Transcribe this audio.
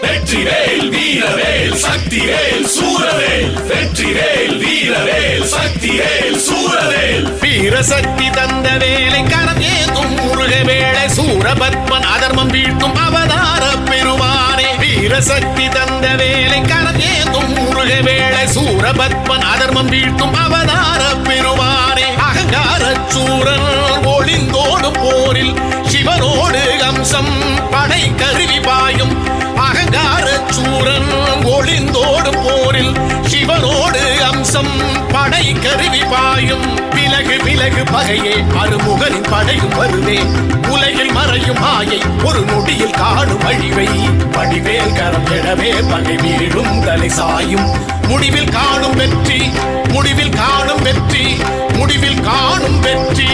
வெற்றிவேல் வீரவேல் சக்திவேல் சூரவேல் வெற்றிவேல் வீரவேல் சக்திவேல் சூரவேல் வீரசக்தி தந்த வேலை கரந்தேந்தும் முருக வேளை சூரபத்மன் அதர்மம் வீழ்த்தும் அவதார பெருமானே வீரசக்தி தந்த வேலை கரந்தேந்தும் முருக வேளை சூரபத்மன் அதர்மம் வீழ்த்தும் அவதார பெருமானே அகங்கார சூரன் ஒளிந்தோடும் போரில் சிவனோடு அம்சம் படை கருவி பாயும் அகங்கார சூரன் ஒளிந்தோடும் போரில் சிவனோடு அம்சம் படை கருவி பாயும் விலகு விலகு பகையே அருமுகனின் படையும் வருவே உலகில் மறையும் மாயை ஒரு நொடியில் காணும் அழிவை வடிவேல் கரம் எழவே பகை வீழும் தலை சாயும் முடிவில் காணும் வெற்றி முடிவில் காணும் வெற்றி முடிவில் காணும் வெற்றி